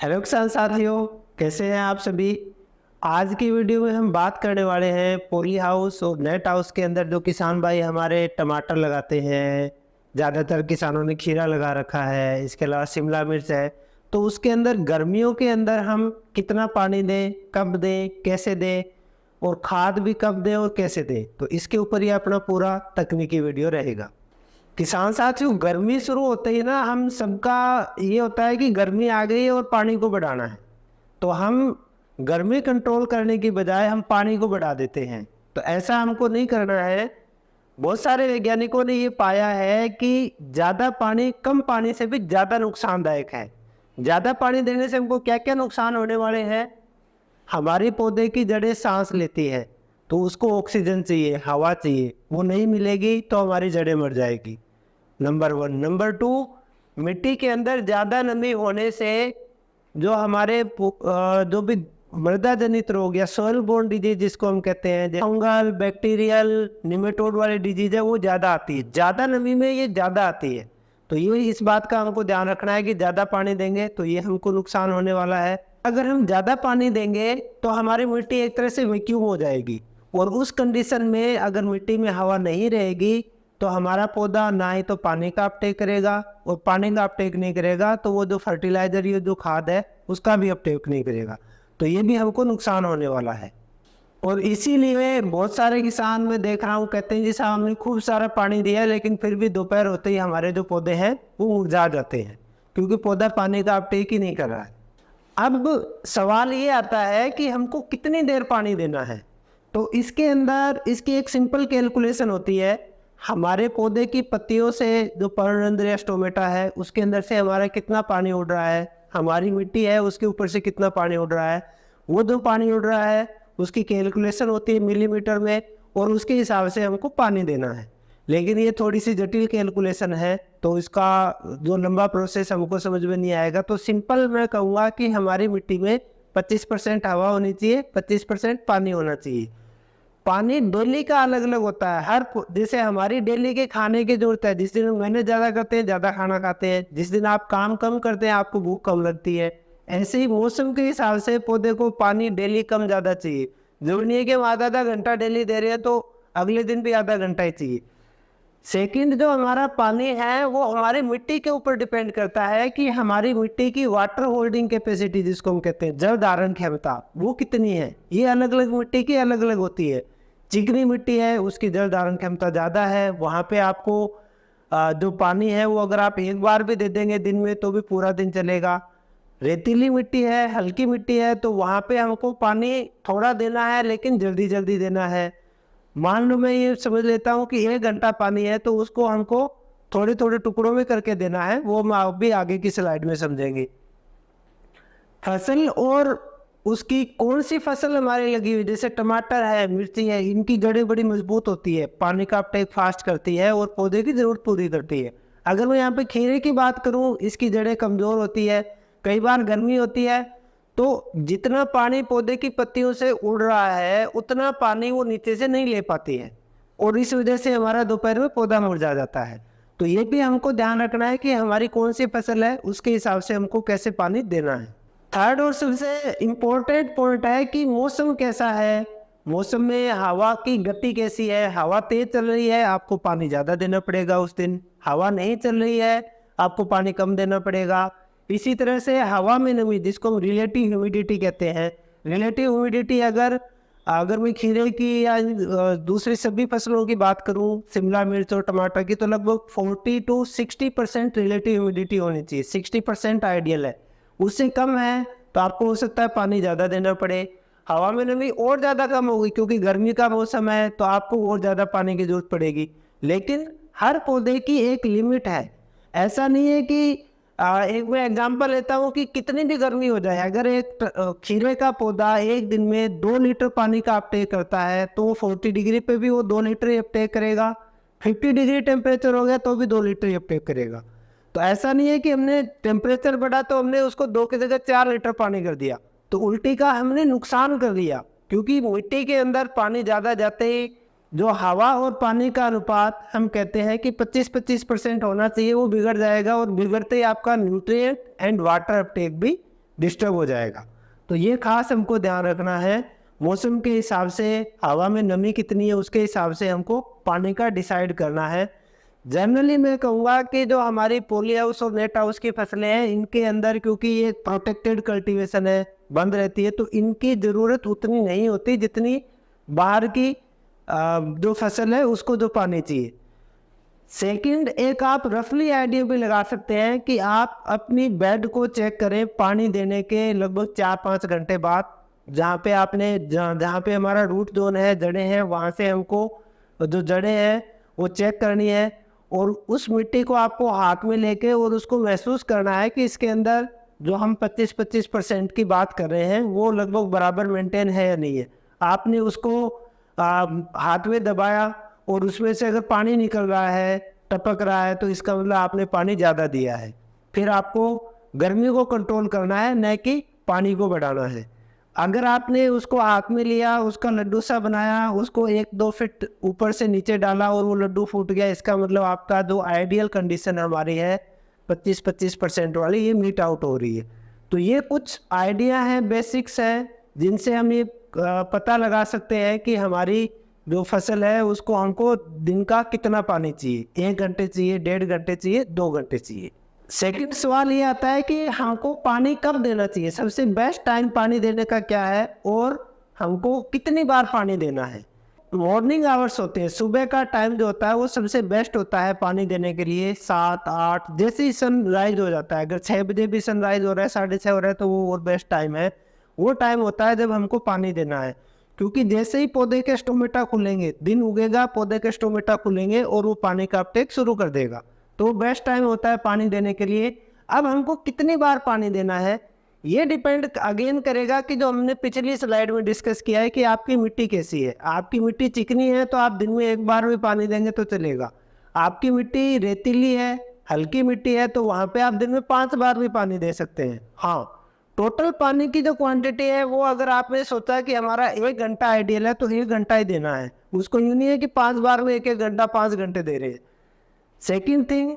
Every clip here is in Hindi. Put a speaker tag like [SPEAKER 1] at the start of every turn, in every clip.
[SPEAKER 1] हेलो किसान साथियों, कैसे हैं आप सभी। आज की वीडियो में हम बात करने वाले हैं पॉली हाउस और नेट हाउस के अंदर जो किसान भाई हमारे टमाटर लगाते हैं। ज़्यादातर किसानों ने खीरा लगा रखा है, इसके अलावा शिमला मिर्च है। तो उसके अंदर गर्मियों के अंदर हम कितना पानी दें, कब दें, कैसे दें और खाद भी कब दें और कैसे दें, तो इसके ऊपर ही अपना पूरा तकनीकी वीडियो रहेगा। किसान साथियों, गर्मी शुरू होते ही ना हम सबका ये होता है कि गर्मी आ गई है और पानी को बढ़ाना है। तो हम गर्मी कंट्रोल करने की बजाय हम पानी को बढ़ा देते हैं। तो ऐसा हमको नहीं करना है। बहुत सारे वैज्ञानिकों ने ये पाया है कि ज़्यादा पानी कम पानी से भी ज़्यादा नुकसानदायक है। ज़्यादा पानी देने से हमको क्या क्या नुकसान होने वाले हैं। हमारी पौधे की जड़ें सांस लेती है, तो उसको ऑक्सीजन चाहिए, हवा चाहिए, वो नहीं मिलेगी तो हमारी जड़ें मर जाएगी। नंबर 1। नंबर 2, मिट्टी के अंदर ज़्यादा नमी होने से जो हमारे जो भी मृदा जनित रोग या सॉइल बोर्न डिजीज जिसको हम कहते हैं, फंगल, बैक्टीरियल, निमेटोड वाली डिजीज है, वो ज़्यादा आती है। ज़्यादा नमी में ये ज़्यादा आती है। तो ये इस बात का हमको ध्यान रखना है कि ज़्यादा पानी देंगे तो ये हमको नुकसान होने वाला है। अगर हम ज़्यादा पानी देंगे तो हमारी मिट्टी एक तरह से वैक्यूम हो जाएगी, और उस कंडीशन में अगर मिट्टी में हवा नहीं रहेगी तो हमारा पौधा ना ही तो पानी का अपटेक करेगा, और पानी का अपटेक नहीं करेगा तो वो जो फर्टिलाइजर या जो खाद है उसका भी अपटेक नहीं करेगा। तो ये भी हमको नुकसान होने वाला है। और इसीलिए बहुत सारे किसान मैं देख रहा हूँ कहते हैं जी साहब हमने खूब सारा पानी दिया लेकिन फिर भी दोपहर होते ही हमारे जो पौधे हैं वो मुरझा जाते हैं, क्योंकि पौधा पानी का अपटेक ही नहीं कर रहा है। अब सवाल ये आता है कि हमको कितनी देर पानी देना है। तो इसके अंदर इसकी एक सिंपल कैलकुलेशन होती है। हमारे पौधे की पत्तियों से जो पर्णरंध्र या स्टोमेटा है उसके अंदर से हमारा कितना पानी उड़ रहा है, हमारी मिट्टी है उसके ऊपर से कितना पानी उड़ रहा है, वो जो पानी उड़ रहा है उसकी कैलकुलेशन होती है मिलीमीटर में, और उसके हिसाब से हमको पानी देना है। लेकिन ये थोड़ी सी जटिल कैलकुलेशन है, तो इसका जो लंबा प्रोसेस हमको समझ में नहीं आएगा। तो सिंपल मैं कहूँगा कि हमारी मिट्टी में 25% हवा होनी चाहिए, 25% पानी होना चाहिए। पानी डेली का अलग अलग होता है। जैसे हमारी डेली के खाने की जरूरत है, जिस दिन हम मेहनत ज़्यादा करते हैं ज़्यादा खाना खाते हैं, जिस दिन आप काम कम करते हैं आपको भूख कम लगती है। ऐसे ही मौसम के हिसाब से पौधे को पानी डेली कम ज़्यादा चाहिए। जरूरी नहीं है कि हम आधा आधा घंटा डेली दे रहे हैं तो अगले दिन भी आधा घंटा ही चाहिए। सेकंड, जो हमारा पानी है वो हमारी मिट्टी के ऊपर डिपेंड करता है कि हमारी मिट्टी की वाटर होल्डिंग कैपेसिटी जिसको हम कहते हैं, जल धारण क्षमता, वो कितनी है। ये अलग अलग मिट्टी की अलग अलग होती है। चिकनी मिट्टी है उसकी जल धारण क्षमता ज़्यादा है, वहाँ पे आपको जो पानी है वो अगर आप एक बार भी दे देंगे दिन में तो भी पूरा दिन चलेगा। रेतीली मिट्टी है, हल्की मिट्टी है, तो वहाँ पे हमको पानी थोड़ा देना है लेकिन जल्दी जल्दी देना है। मान लो मैं ये समझ लेता हूँ कि 1 घंटा पानी है तो उसको हमको थोड़े थोड़े टुकड़ों में करके देना है, वो हम आप भी आगे की स्लाइड में समझेंगे। फसल और उसकी कौन सी फसल हमारी लगी हुई, जैसे टमाटर है, मिर्ची है, इनकी जड़ें बड़ी मजबूत होती है, पानी का अपटेक फास्ट करती है और पौधे की जरूरत पूरी करती है। अगर मैं यहाँ पे खीरे की बात करूँ, इसकी जड़ें कमजोर होती है, कई बार गर्मी होती है, तो जितना पानी पौधे की पत्तियों से उड़ रहा है उतना पानी वो नीचे से नहीं ले पाती है, और इस वजह से हमारा दोपहर में पौधा मुरझा जाता है। तो ये भी हमको ध्यान रखना है कि हमारी कौन सी फसल है उसके हिसाब से हमको कैसे पानी देना है। थर्ड और सबसे इम्पोर्टेंट पॉइंट है कि मौसम कैसा है। मौसम में हवा की गति कैसी है। हवा तेज चल रही है आपको पानी ज़्यादा देना पड़ेगा उस दिन, हवा नहीं चल रही है आपको पानी कम देना पड़ेगा। इसी तरह से हवा में नमी जिसको हम रिलेटिव ह्यूमिडिटी कहते हैं, रिलेटिव ह्यूमिडिटी अगर अगर मैं खीरे की या दूसरी सभी फसलों की बात करूं, शिमला मिर्च और टमाटर की, तो लगभग 40 to 60% रिलेटिव ह्यूमिडिटी होनी चाहिए। 60% आइडियल है, उससे कम है तो आपको हो सकता है पानी ज़्यादा देना पड़े। हवा में नमी और ज़्यादा कम होगी क्योंकि गर्मी का मौसम है तो आपको और ज़्यादा पानी की जरूरत पड़ेगी। लेकिन हर पौधे की एक लिमिट है। ऐसा नहीं है कि एक मैं एग्जांपल लेता हूँ कि कितनी भी गर्मी हो जाए, अगर एक खीरे का पौधा एक दिन में 2 लीटर पानी का अपटेक करता है तो 40 डिग्री पे भी वो 2 लीटर ही अपटेक करेगा। 50 डिग्री टेम्परेचर हो गया तो भी 2 लीटर ही अपटेक करेगा। तो ऐसा नहीं है कि हमने टेम्परेचर बढ़ा तो हमने उसको 2 की जगह 4 लीटर पानी कर दिया, तो उल्टी का हमने नुकसान कर दिया। क्योंकि मिट्टी के अंदर पानी ज़्यादा जाते ही जो हवा और पानी का अनुपात हम कहते हैं कि 25-25% होना चाहिए, वो बिगड़ जाएगा, और बिगड़ते ही आपका न्यूट्रिएंट एंड वाटर अपटेक भी डिस्टर्ब हो जाएगा। तो ये खास हमको ध्यान रखना है। मौसम के हिसाब से, हवा में नमी कितनी है उसके हिसाब से हमको पानी का डिसाइड करना है। जनरली मैं कहूँगा कि जो हमारी पॉली हाउस और नेट हाउस की फसलें हैं, इनके अंदर क्योंकि ये प्रोटेक्टेड कल्टीवेशन है, बंद रहती है, तो इनकी ज़रूरत उतनी नहीं होती जितनी बाहर की जो फसल है उसको जो पानी चाहिए। सेकंड, एक आप रफली आइडिया भी लगा सकते हैं कि आप अपनी बेड को चेक करें पानी देने के लगभग 4-5 घंटे बाद। जहाँ पे हमारा रूट जोन है, जड़ें हैं, वहाँ से हमको जो जड़ें हैं वो चेक करनी है, और उस मिट्टी को आपको हाथ में लेके और उसको महसूस करना है कि इसके अंदर जो हम 25% की बात कर रहे हैं वो लगभग बराबर मेंटेन है या नहीं है। आपने उसको हाथ में दबाया और उसमें से अगर पानी निकल रहा है, टपक रहा है, तो इसका मतलब आपने पानी ज़्यादा दिया है। फिर आपको गर्मी को कंट्रोल करना है, न कि पानी को बढ़ाना है। अगर आपने उसको हाथ में लिया, उसका लड्डू सा बनाया, उसको 1-2 फीट ऊपर से नीचे डाला और वो लड्डू फूट गया, इसका मतलब आपका जो आइडियल कंडीशन हमारी है 25% वाली, ये मीट आउट हो रही है। तो ये कुछ आइडिया है, बेसिक्स है, जिनसे हम ये पता लगा सकते हैं कि हमारी जो फसल है उसको हमको दिन का कितना पानी चाहिए। 1 घंटे चाहिए, 1.5 घंटे चाहिए, 2 घंटे चाहिए। सेकंड सवाल ये आता है कि हमको पानी कब देना चाहिए, सबसे बेस्ट टाइम पानी देने का क्या है और हमको कितनी बार पानी देना है। मॉर्निंग आवर्स होते हैं, सुबह का टाइम जो होता है वो सबसे बेस्ट होता है पानी देने के लिए। 7-8 जैसे ही सनराइज हो जाता है, अगर 6 बजे भी सनराइज हो रहा है, 6:30 हो रहा है, तो वो और बेस्ट टाइम है। वो टाइम होता है जब हमको पानी देना है, क्योंकि जैसे ही पौधे के स्टोमेटा खुलेंगे, दिन उगेगा, पौधे के स्टोमेटा खुलेंगे और वो पानी का अपटेक शुरू कर देगा। तो बेस्ट टाइम होता है पानी देने के लिए। अब हमको कितनी बार पानी देना है ये डिपेंड अगेन करेगा कि जो हमने पिछली स्लाइड में डिस्कस किया है कि आपकी मिट्टी कैसी है। आपकी मिट्टी चिकनी है तो आप दिन में 1 बार भी पानी देंगे तो चलेगा। आपकी मिट्टी रेतीली है, हल्की मिट्टी है, तो वहाँ पे आप दिन में 5 बार भी पानी दे सकते हैं। हाँ, टोटल पानी की जो क्वांटिटी है वो अगर आपने सोचा कि हमारा 1 घंटा आइडियल है तो 1 घंटा ही देना है। उसको यूँ नहीं है कि 5 बार में 1-1 घंटा 5 घंटे दे रहे हैं। सेकेंड थिंग,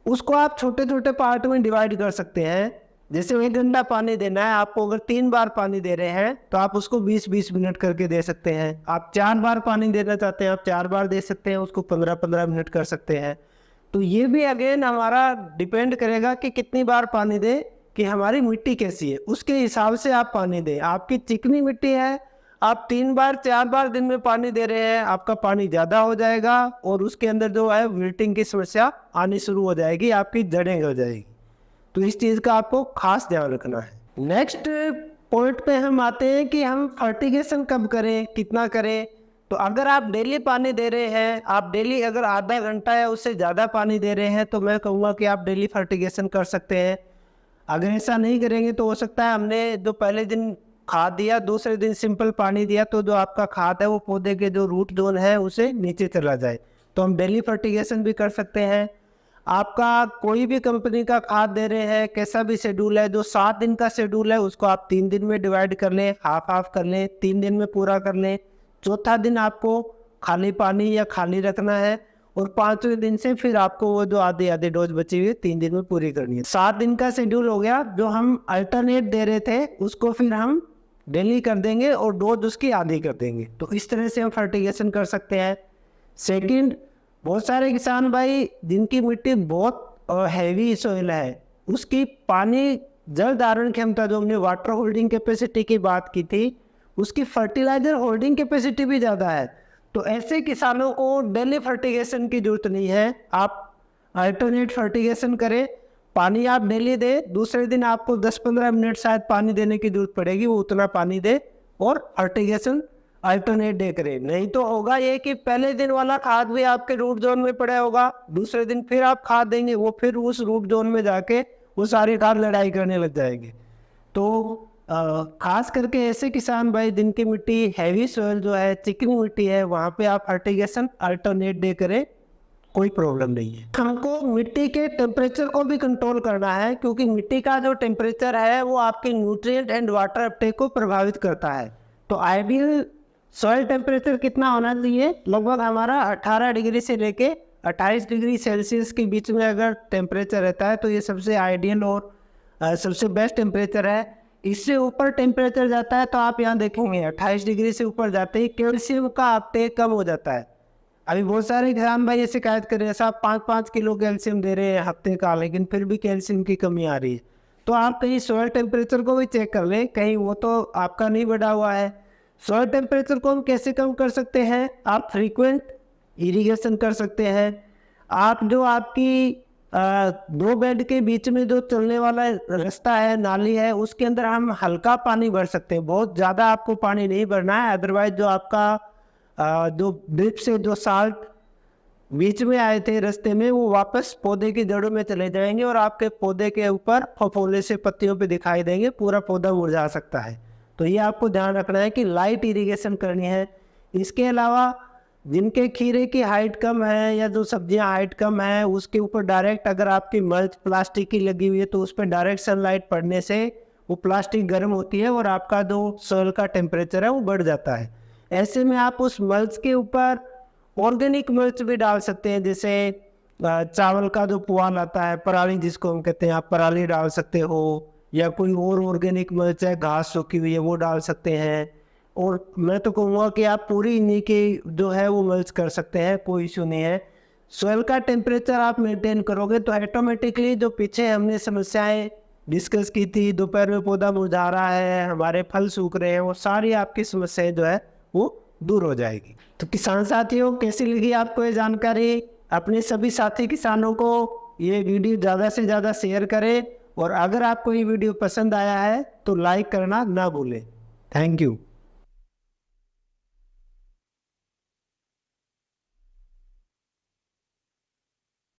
[SPEAKER 1] उसको आप छोटे छोटे पार्ट में डिवाइड कर सकते हैं। जैसे 1 घंटा पानी देना है आपको, अगर 3 बार पानी दे रहे हैं तो आप उसको 20-20 मिनट करके दे सकते हैं। आप 4 बार पानी देना चाहते हैं, आप 4 बार दे सकते हैं, उसको 15-15 मिनट कर सकते हैं। तो ये भी अगेन हमारा डिपेंड करेगा कि कितनी बार पानी दे, कि हमारी मिट्टी कैसी है, उसके हिसाब से आप पानी दें। आपकी चिकनी मिट्टी है, आप 3 बार 4 बार दिन में पानी दे रहे हैं, आपका पानी ज़्यादा हो जाएगा और उसके अंदर जो है विल्टिंग की समस्या आनी शुरू हो जाएगी, आपकी जड़ें हो जाएगी। तो इस चीज़ का आपको खास ध्यान रखना है। नेक्स्ट पॉइंट पे हम आते हैं कि हम फर्टिगेशन कब करें, कितना करें। तो अगर आप डेली पानी दे रहे हैं, आप डेली अगर आधा घंटा या उससे ज़्यादा पानी दे रहे हैं, तो मैं कहूँगा कि आप डेली फर्टिगेशन कर सकते हैं। अगर ऐसा नहीं करेंगे तो हो सकता है हमने जो पहले दिन खाद दिया, दूसरे दिन सिंपल पानी दिया, तो जो आपका खाद है वो पौधे के जो रूट जोन है उसे नीचे चला जाए। तो हम डेली फर्टिगेशन भी कर सकते हैं। आपका कोई भी कंपनी का खाद दे रहे हैं, कैसा भी शेड्यूल है, जो 7 दिन का शेड्यूल है उसको आप 3 दिन में डिवाइड कर लें, हाफ कर लें, 3 दिन में पूरा कर लें। चौथा दिन आपको खाली पानी या खाली रखना है और 5वें दिन से फिर आपको वो जो आधी डोज बची हुई है 3 दिन में पूरी करनी है। 7 दिन का शेड्यूल हो गया। जो हम अल्टरनेट दे रहे थे उसको फिर हम डेली कर देंगे और डोज उसकी आधी कर देंगे। तो इस तरह से हम फर्टिगेशन कर सकते हैं। सेकंड, बहुत सारे किसान भाई जिनकी मिट्टी बहुत हैवी सॉइल है, उसकी पानी जल धारण क्षमता, जो हमने वाटर होल्डिंग कैपेसिटी की बात की थी, उसकी फर्टिलाइजर होल्डिंग कैपेसिटी भी ज़्यादा है। तो ऐसे किसानों को डेली फर्टिगेशन की जरूरत नहीं है, आप अल्टरनेट फर्टिगेशन करें। पानी आप डेली दे, दूसरे दिन आपको 10-15 मिनट शायद पानी देने की जरूरत पड़ेगी, वो उतना पानी दे और फर्टिगेशन अल्टरनेट डे करें। नहीं तो होगा ये कि पहले दिन वाला खाद भी आपके रूट जोन में पड़ा होगा, दूसरे दिन फिर आप खाद देंगे, वो फिर उस रूट जोन में जाके वो सारी खाद लड़ाई करने लग जाएंगे। तो खास करके ऐसे किसान भाई जिनकी मिट्टी हैवी सॉइल जो है, चिकनी मिट्टी है, वहाँ पे आप फर्टिगेशन अल्टरनेट डे करें, कोई प्रॉब्लम नहीं है। हमको मिट्टी के टेम्परेचर को भी कंट्रोल करना है, क्योंकि मिट्टी का जो टेम्परेचर है वो आपके न्यूट्रिएंट एंड वाटर अपटेक को प्रभावित करता है। तो आइडियल सॉइल टेम्परेचर कितना होना चाहिए, लगभग हमारा 18 डिग्री से लेके 28 डिग्री सेल्सियस के बीच में अगर टेम्परेचर रहता है तो ये सबसे आइडियल और सबसे बेस्ट टेम्परेचर है। इससे ऊपर टेम्परेचर जाता है तो आप यहाँ देखेंगे 28 डिग्री से ऊपर जाते ही कैल्शियम का अपटेक कम हो जाता है। अभी बहुत सारे किसान भाई ये शिकायत कर रहे हैं, साहब 5-5 किलो कैल्शियम दे रहे हैं हफ्ते का, लेकिन फिर भी कैल्शियम की कमी आ रही है। तो आप कहीं सॉइल टेम्परेचर को भी चेक कर लें, कहीं वो तो आपका नहीं बढ़ा हुआ है। सॉइल टेम्परेचर को हम कैसे कम कर सकते हैं? आप फ्रीक्वेंट इरिगेशन कर सकते हैं। आप जो आपकी दो बेड के बीच में जो चलने वाला रास्ता है, नाली है, उसके अंदर हम हल्का पानी भर सकते हैं। बहुत ज़्यादा आपको पानी नहीं भरना है, अदरवाइज जो आपका जो ड्रिप से जो साल्ट बीच में आए थे रास्ते में, वो वापस पौधे की जड़ों में चले जाएंगे और आपके पौधे के ऊपर फफोले से पत्तियों पे दिखाई देंगे, पूरा पौधा मुरझा सकता है। तो ये आपको ध्यान रखना है कि लाइट इरिगेशन करनी है। इसके अलावा जिनके खीरे की हाइट कम है या जो सब्जियां हाइट कम है, उसके ऊपर डायरेक्ट अगर आपकी मल्च प्लास्टिक की लगी हुई है तो उस पर डायरेक्ट सनलाइट पड़ने से वो प्लास्टिक गर्म होती है और आपका जो सॉइल का टेम्परेचर है वो बढ़ जाता है। ऐसे में आप उस मल्च के ऊपर ऑर्गेनिक मल्च भी डाल सकते हैं, जैसे चावल का जो पुआल आता है, पराली जिसको हम कहते हैं, आप पराली डाल सकते हो, या कोई और ऑर्गेनिक मल्च है, घास सूखी हुई है वो डाल सकते हैं। और मैं तो कहूँगा कि आप पूरी नीचे जो है वो मल्च कर सकते हैं, कोई इशू नहीं है। सॉइल का टेम्परेचर आप मेंटेन करोगे तो ऑटोमेटिकली जो पीछे हमने समस्याएं डिस्कस की थी, दोपहर में पौधा मुरझा रहा है, हमारे फल सूख रहे हैं, वो सारी आपकी समस्याएं जो है वो दूर हो जाएगी। तो किसान साथियों, कैसी लगी आपको ये जानकारी? अपने सभी साथी किसानों को ये वीडियो ज़्यादा से ज़्यादा शेयर करें, और अगर आपको ये वीडियो पसंद आया है तो लाइक करना ना भूलें। Thank you.